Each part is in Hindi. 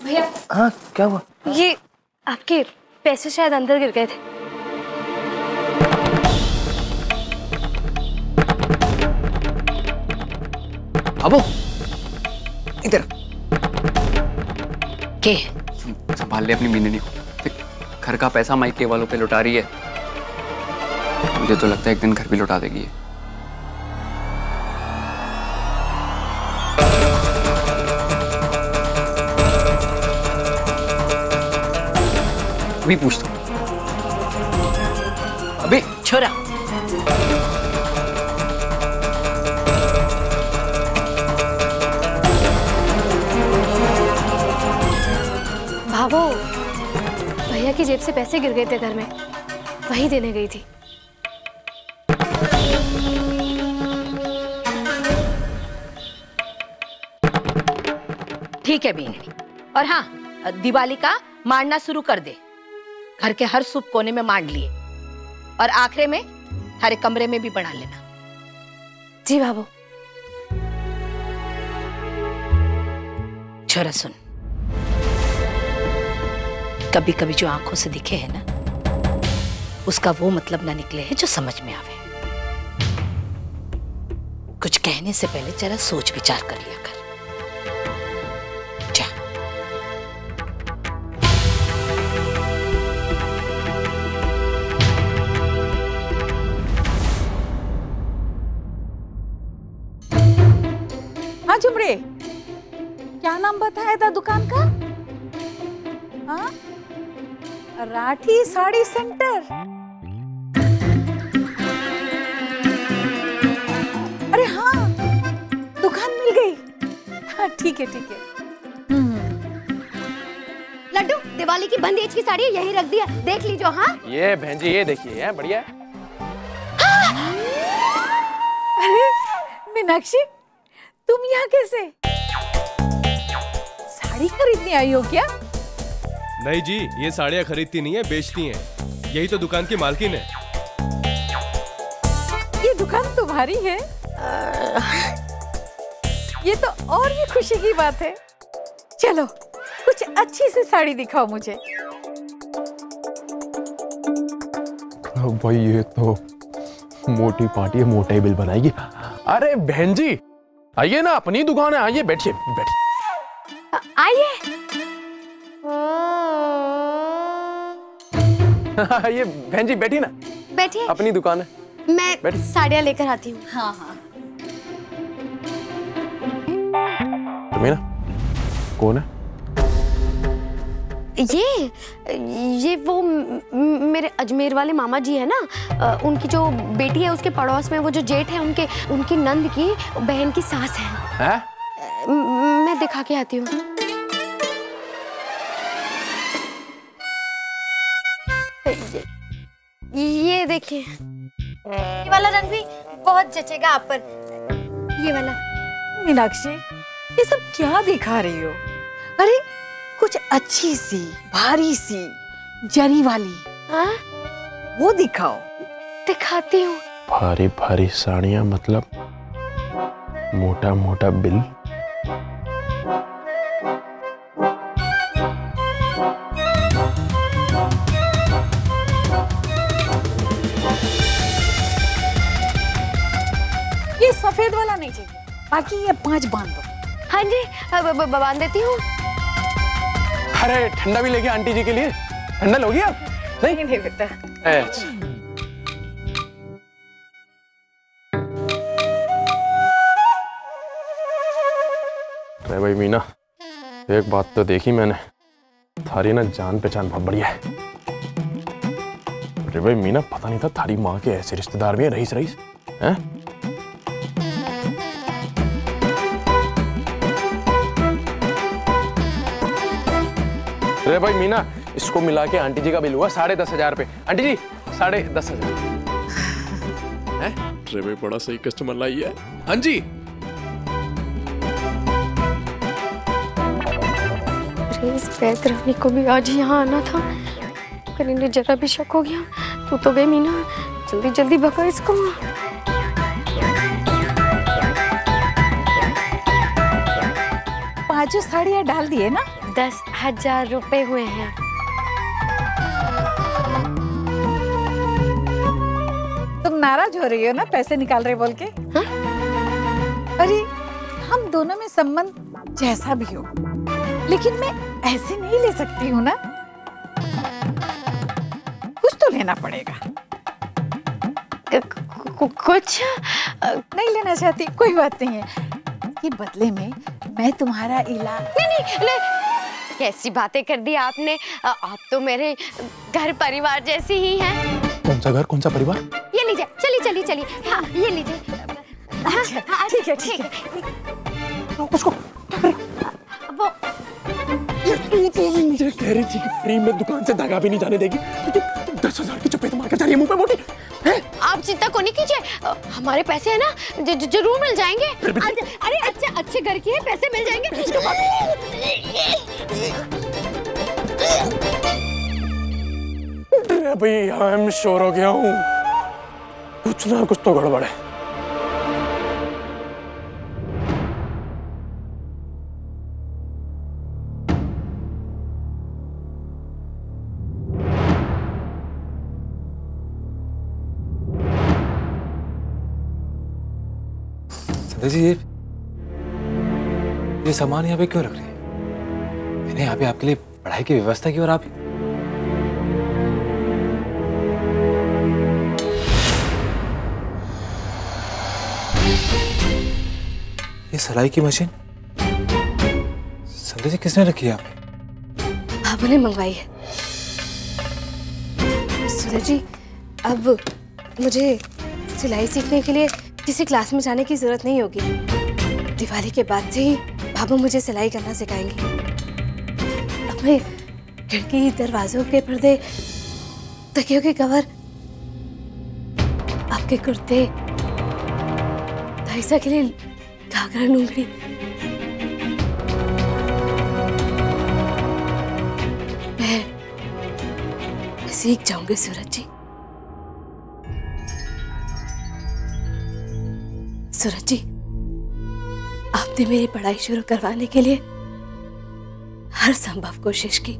भैया। हाँ क्या हुआ? ये आपके पैसे शायद अंदर गिर गए थे। अबो इधर के संभाल ले अपनी मीननी को। घर का पैसा मायके वालों पे लुटा रही है। मुझे तो लगता है एक दिन घर भी लुटा देगी। अभी पूछता हूँ। अभी छोरा भाभो, भैया की जेब से पैसे गिर गए थे घर में, वही देने गई थी। ठीक है बीनी। और हाँ, दिवाली का मांडना शुरू कर दे। घर के हर सुप कोने में मांड लिए और आखिरी में थारे कमरे में भी बना लेना। जी भाभो। छोरा सुन, कभी कभी जो आंखों से दिखे है ना, उसका वो मतलब ना निकले है जो समझ में आवे। कुछ कहने से पहले जरा सोच विचार कर लिया कर। जा। हाँ जुमरे, क्या नाम बताया था दुकान का? हाँ, राठी साड़ी सेंटर। अरे हाँ, दुकान मिल गई। हाँ ठीक है ठीक है। लड्डू, दिवाली की बंद एज की साड़ी यहीं रख दिया, देख लीजिए। हाँ ये बहन जी, ये देखिए, है बढ़िया है। अरे मीनाक्षी, तुम यहाँ कैसे? साड़ी खरीदने आई हो क्या? नहीं जी, ये साड़ियाँ खरीदती नहीं है, बेचती हैं। यही तो दुकान की मालकिन है। ये दुकान तुम्हारी है? ये तो और भी खुशी की बात है। चलो कुछ अच्छी सी साड़ी दिखाओ मुझे। भाई ये तो मोटी पार्टी है, मोटा ही बिल बनाएगी। अरे बहन जी आइए ना, अपनी दुकान है, आइए बैठिए बैठिए। आइए। ये बहन जी बैठी ना, बैठिए। अपनी दुकान है। मैं साड़ियाँ लेकर आती हूँ। हाँ हाँ। मीना कौन है? ये वो मेरे अजमेर वाले मामा जी है ना, उनकी जो बेटी है उसके पड़ोस में वो जो जेठ है, उनकी नंद की बहन की सास है। मैं दिखा के आती हूँ। ये देखिए, ये वाला रंग भी बहुत जचेगा आप पर। ये वाला। मीनाक्षी, ये सब क्या दिखा रही हो? अरे कुछ अच्छी सी भारी सी जरी वाली, हाँ? वो दिखाओ। दिखाती हूँ। भारी भारी साड़ियाँ मतलब मोटा मोटा बिल। ये सफेद वाला नहीं चाहिए, बाकी ये 5 बांध दो। हाँ जी, बांध देती हूँ। अरे ठंडा भी लेके आंटी जी के लिए। ठंडा लोगी आप? नहीं नहीं बेटा। अच्छा। अरे भाई मीना, एक बात तो देखी मैंने, थारी ना जान पहचान बहुत बढ़िया है। अरे भाई मीना, पता नहीं था थारी माँ के ऐसे रिश्तेदार भी हैं, रईस रईस हैं। अरे भाई मीना, इसको मिला के आंटी जी का बिल हुआ 10,500 रुपए। आंटी जी 10,500। अरे भाई बड़ा सही कस्टमर लाई है। हाँ जी। इस पैद रानी को भी आज यहाँ आना था, पर इन्हें जरा भी शक हो गया। तू तो गई मीना, जल्दी जल्दी भगा इसको। आज जो साड़ियाँ डाल दिए ना 10,000 रुपए हुए हैं। तुम नाराज हो रही हो ना पैसे निकाल रहे बोल के? हाँ? अरे हम दोनों में संबंध जैसा भी हो, लेकिन मैं ऐसे नहीं ले सकती हूँ ना, कुछ तो लेना पड़ेगा। कुछ नहीं लेना चाहती, कोई बात नहीं है। कि बदले में मैं तुम्हारा इलाज। नहीं, कैसी बातें कर दी आपने। आप तो मेरे घर परिवार जैसी ही हैं। कौन सा घर, कौन सा परिवार? ये लीजिए, चलिए। हाँ, ये लीजिए। अच्छा, ठीक है। उसको वो मुझे कह रही थी कि फ्री में दुकान से धागा भी नहीं जाने देगी, लेकिन 10,000 की चपेट मार के जा रही है मुंह पे मोटी। आप चिंता को नहीं कीजिए, हमारे पैसे है ना जरूर मिल जाएंगे। अरे अच्छे घर की है, पैसे मिल जाएंगे। भाई आई एम श्योर हो गया हूँ, कुछ ना कुछ तो गड़बड़ है। जी ये सामान यहाँ पे क्यों रख रही है? मैंने यहाँ पे आपके लिए पढ़ाई की व्यवस्था की और आप ये सिलाई की मशीन संजय जी किसने रखी है आपने? बाबू ने मंगवाई है। सूरज जी अब मुझे सिलाई सीखने के लिए किसी क्लास में जाने की जरूरत नहीं होगी। दिवाली के बाद से ही बाबू मुझे सिलाई करना सिखाएंगे। अब मैं खिड़की, दरवाजों के पर्दे, तकियों के कवर, आपके कुर्ते, धाइसा के लिए घाघरा लुंगड़ी, मैं सीख जाऊंगी सूरज जी। सूरज जी आपने मेरी पढ़ाई शुरू करवाने के लिए हर संभव कोशिश की,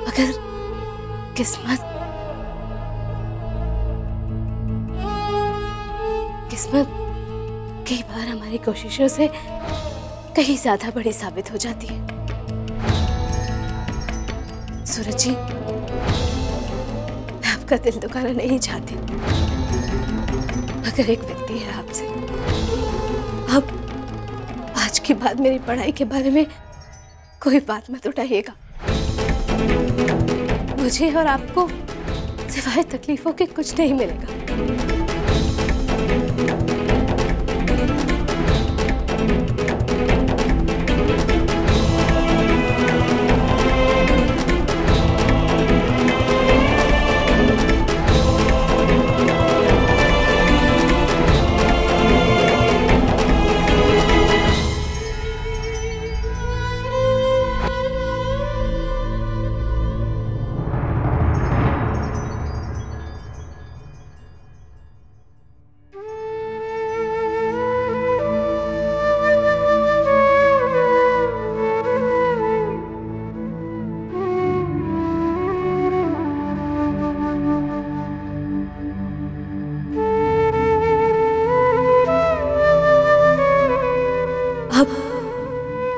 मगर किस्मत कई बार हमारी कोशिशों से कहीं ज्यादा बड़ी साबित हो जाती है। सूरज जी मैं आपका दिल दुखाना नहीं चाहती, मगर एक व्यक्ति है आपसे, अब आज के बाद मेरी पढ़ाई के बारे में कोई बात मत उठाइएगा। मुझे और आपको सिवाय तकलीफों के कुछ नहीं मिलेगा।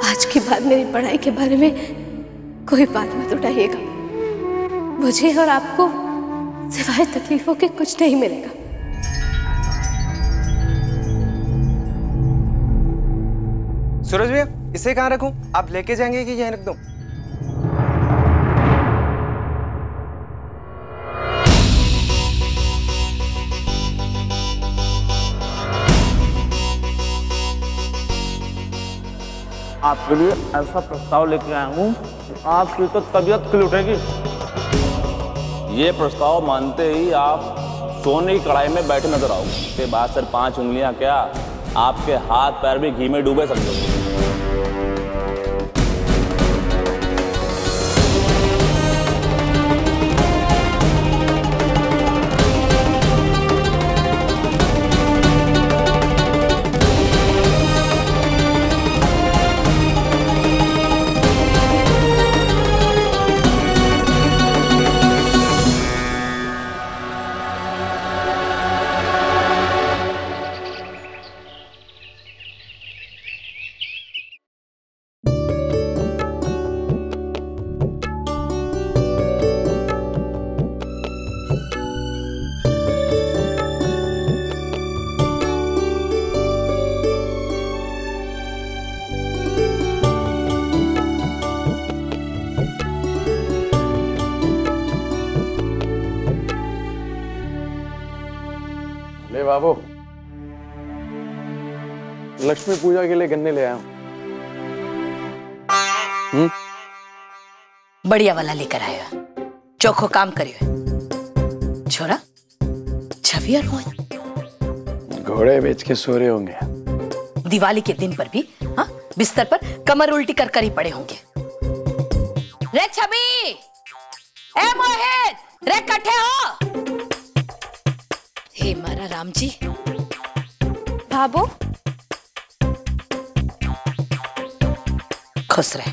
आज के बाद मेरी पढ़ाई के बारे में कोई बात मत उठाइएगा। मुझे और आपको सिवाय तकलीफों के कुछ नहीं मिलेगा। सूरज भैया इसे कहाँ रखूं? आप लेके जाएंगे कि यहीं रख दूं? आपके लिए ऐसा प्रस्ताव लेके आया हूँ, आपकी तो तबीयत खिल उठेगी। ये प्रस्ताव मानते ही आप सोने की कढ़ाई में बैठे नजर आओगे। इसके बाद सर 5 उंगलियां क्या, आपके हाथ पैर भी घी में डूबे समझो। ले बाबू, लक्ष्मी पूजा के लिए गन्ने ले आया हूँ। बढ़िया वाला लेकर आया, चोखो काम करियो। छोरा छवि और मोहन घोड़े बेच के सो रहे होंगे। दिवाली के दिन पर भी हाँ बिस्तर पर कमर उल्टी कर कर ही पड़े होंगे। रे छवि, ए मोहित, रे कट्ठे हो। हे मारा राम जी। भाभो खुश रहे।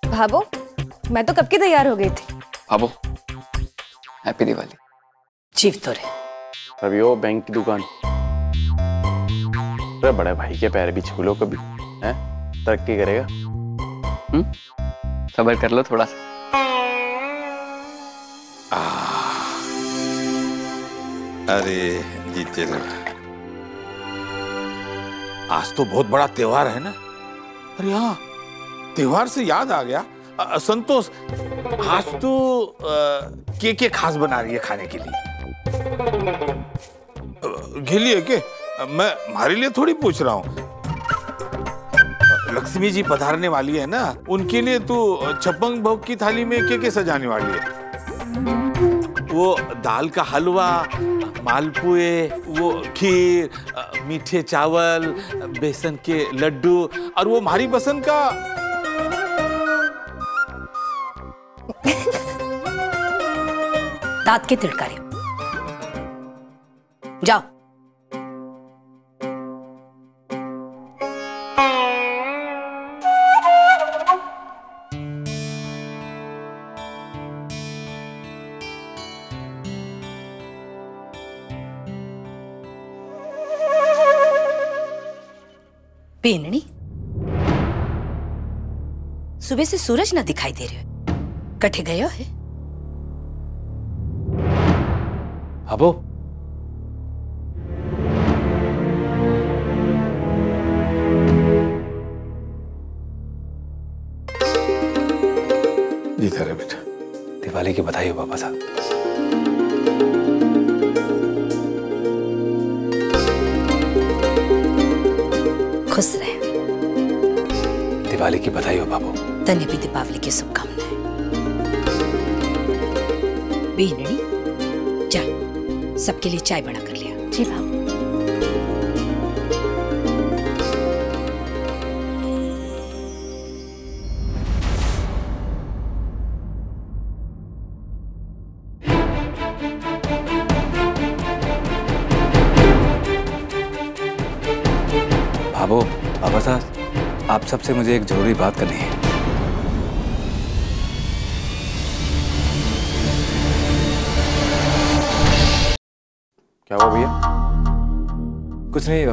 भाभो, मैं तो कब की तैयार हो गई थी। भाभो, हैप्पी दिवाली। जीव तो रहे। अभी वो बैंक की दुकान, अरे बड़े भाई के पैर भी छू लो कभी, हैं? तरक्की करेगा। सब्र कर लो थोड़ा सा। अरे जीते रहो। आज तो बहुत बड़ा त्योहार है ना। अरे हाँ, त्योहार से याद आ गया, संतोष आज तो केक खास बना रही है खाने के लिए। लिए के मैं हमारे लिए थोड़ी पूछ रहा हूँ। लक्ष्मी जी पधारने वाली है ना, उनके लिए तो छप्पन भोग की थाली में केक सजाने वाली है। वो दाल का हलवा, मालपुए, वो खीर, मीठे चावल, बेसन के लड्डू और वो हमारी पसंद का दांत के तिड़कारे। जाओ। बेननी, सुबह से सूरज ना दिखाई दे रहे हो, कटे गए है? अबो, जीता रहे बेटा। दिवाली की बधाई हो पापा साहब। खुश रहे। दिवाली की बधाई हो बाबू। तने भी दीपावली की शुभकामनाएं। बेननी, जा सबके लिए चाय बना कर लिया। जी बाबू। बाबू, बाबा साहब, आप सबसे मुझे एक जरूरी बात करनी है। क्या हुआ भैया? कुछ नहीं।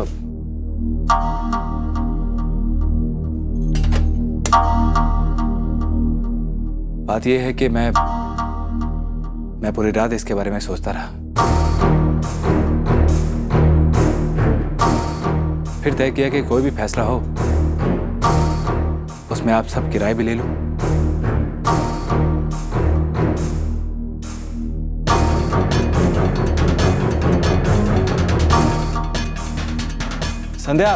बात यह है कि मैं पूरी रात इसके बारे में सोचता रहा। फिर तय किया कि कोई भी फैसला हो उसमें आप सबकी राय भी ले लूं। संध्या,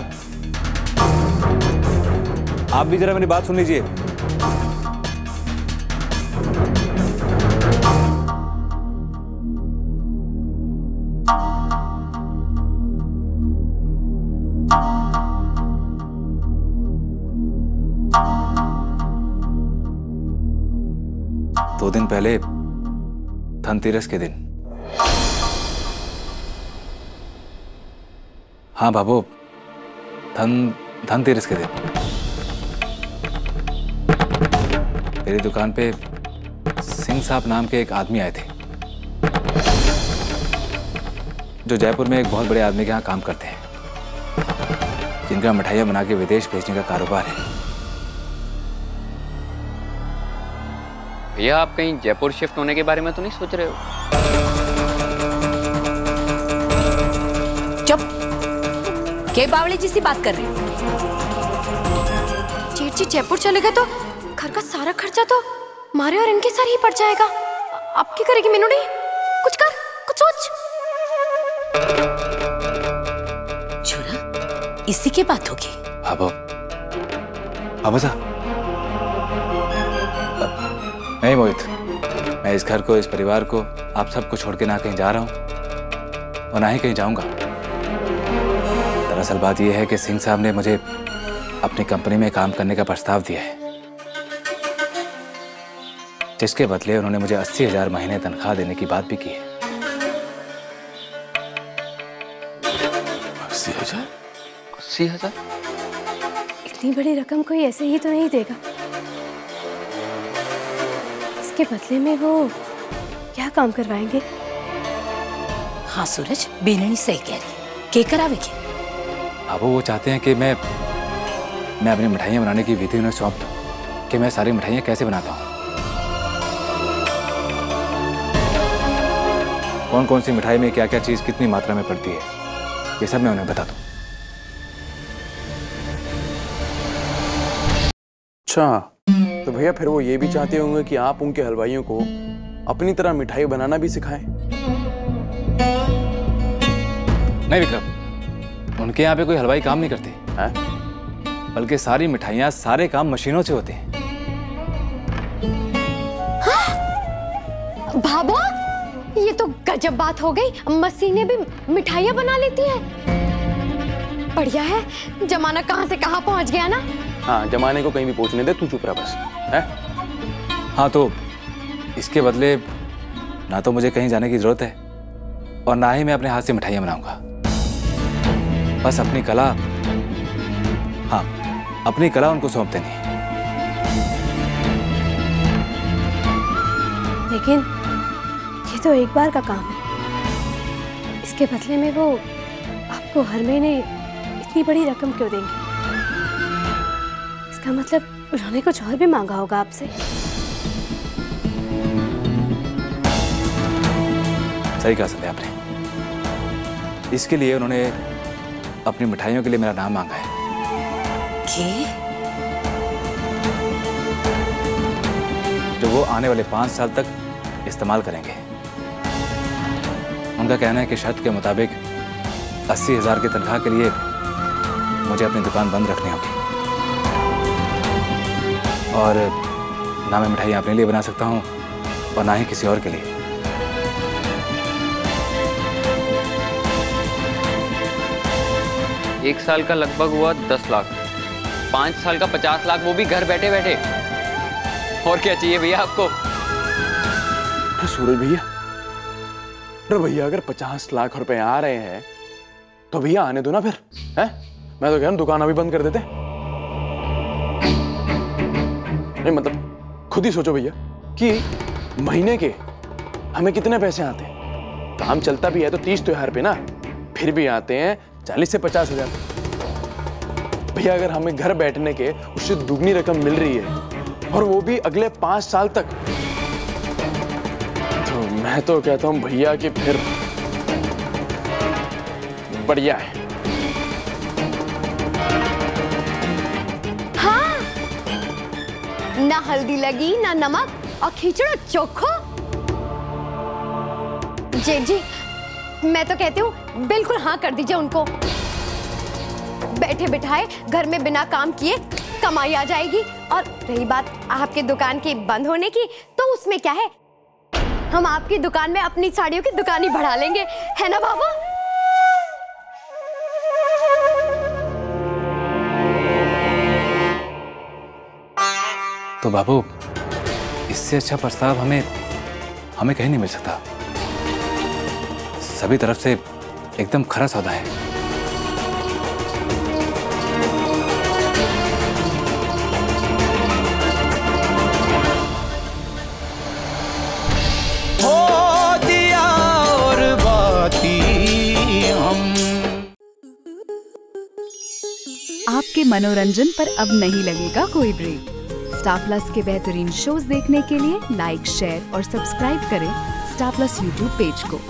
आप भी जरा मेरी बात सुन लीजिए। दो दिन पहले धनतेरस के दिन। हाँ बाबू, धनतेरस के दिन मेरी दुकान पे सिंह साहब नाम के एक आदमी आए थे, जो जयपुर में एक बहुत बड़े आदमी के यहाँ काम करते हैं, जिनका मिठाइयाँ बना के विदेश भेजने का कारोबार है। भैया आप कहीं जयपुर शिफ्ट होने के बारे में तो नहीं सोच रहे हो? चुप, के बावली जी सी बात कर रही हो? जेठ जी जयपुर चले गए तो घर का सारा खर्चा तो मारे और इनके सर ही पड़ जाएगा। अब क्या करेगी मीनू? कुछ कर, कुछ सोच। छुरा, इसी की बात होगी। बाबा साहब, नहीं मोहित, मैं इस घर को, इस परिवार को, आप सबको छोड़ के ना कहीं जा रहा हूं और ना ही कहीं जाऊंगा। दरअसल बात यह है कि सिंह साहब ने मुझे अपनी कंपनी में काम करने का प्रस्ताव दिया है, जिसके बदले उन्होंने मुझे 80,000 महीने तनख्वाह देने की बात भी की है। 80,000? 80,000? इतनी बड़ी रकम कोई ऐसे ही तो नहीं देगा। इसके बदले में वो क्या काम करवाएंगे? हाँ सूरज, बीननी सही कह रही। के करावेगी? अब वो चाहते हैं कि मैं अपनी मिठाइयाँ बनाने की विधि उन्हें सौंप दूँ, कि मैं सारी मिठाइयाँ कैसे बनाता हूँ, कौन कौन सी मिठाई में क्या क्या चीज़ कितनी मात्रा में पड़ती है, ये सब मैं उन्हें बता दूँ। अच्छा, तो भैया फिर वो ये भी चाहते होंगे कि आप उनके हलवाइयों को अपनी तरह मिठाई बनाना भी सिखाएं? नहीं विक्रम, उनके यहाँ पे कोई हलवाई काम नहीं करते हैं, बल्कि सारी मिठाइयाँ, सारे काम मशीनों से होते हैं। हाँ? भाभा, ये तो गजब बात हो गई। मशीनें भी मिठाइयाँ बना लेती हैं। बढ़िया है, जमाना कहाँ से कहाँ पहुँच गया ना। हाँ, जमाने को कहीं भी पहुँचने दे, तू चुप रह बस। है? हाँ, तो इसके बदले ना तो मुझे कहीं जाने की जरूरत है और ना ही मैं अपने हाथ से मिठाइयाँ बनाऊंगा। बस अपनी कला, हाँ, अपनी कला उनको सौंप देनी है। लेकिन ये तो एक बार का काम है। इसके बदले में वो आपको हर महीने इतनी बड़ी रकम क्यों देंगे? इसका मतलब उन्होंने कुछ और भी मांगा होगा आपसे। सही कहा संध्या आपने। इसके लिए उन्होंने अपनी मिठाइयों के लिए मेरा नाम मांगा है। जो वो आने वाले 5 साल तक इस्तेमाल करेंगे। उनका कहना है कि शर्त के मुताबिक 80,000 की तनख्वाह के लिए मुझे अपनी दुकान बंद रखनी होगी और ना मैं मिठाई अपने लिए बना सकता हूँ और ना ही किसी और के लिए। एक साल का लगभग हुआ 10 लाख, 5 साल का 50 लाख, वो भी घर बैठे बैठे। और क्या चाहिए भैया आपको? सूरज भैया, अरे भैया अगर 50 लाख रुपए आ रहे हैं तो भैया आने दो ना फिर, हैं? मैं तो कह रहा हूं दुकान अभी बंद कर देते। नहीं मतलब खुद ही सोचो भैया कि महीने के हमें कितने पैसे आते हैं। काम चलता भी है तो 30 त्योहार पे ना, फिर भी आते हैं 40 से 50,000। भैया अगर हमें घर बैठने के उससे दुगनी रकम मिल रही है और वो भी अगले 5 साल तक, तो मैं तो कहता हूं भैया कि फिर बढ़िया है। हाँ, ना हल्दी लगी ना नमक और खिचड़ा चोखो। जेठ जी, मैं तो कहती हूँ बिल्कुल हाँ कर दीजिए उनको। बैठे बिठाए घर में बिना काम किए कमाई आ जाएगी। और रही बात आपके दुकान की बंद होने की, तो उसमें क्या है, हम आपकी दुकान में अपनी साड़ियों की दुकान ही बढ़ा लेंगे, है ना बाबा? तो बाबू, इससे अच्छा प्रस्ताव हमें कहीं नहीं मिल सकता। सभी तरफ से एकदम खरा सौदा है। हो दिया और बाती हम। आपके मनोरंजन पर अब नहीं लगेगा कोई ब्रेक। स्टार प्लस के बेहतरीन शोज देखने के लिए लाइक, शेयर और सब्सक्राइब करें स्टार प्लस यूट्यूब पेज को।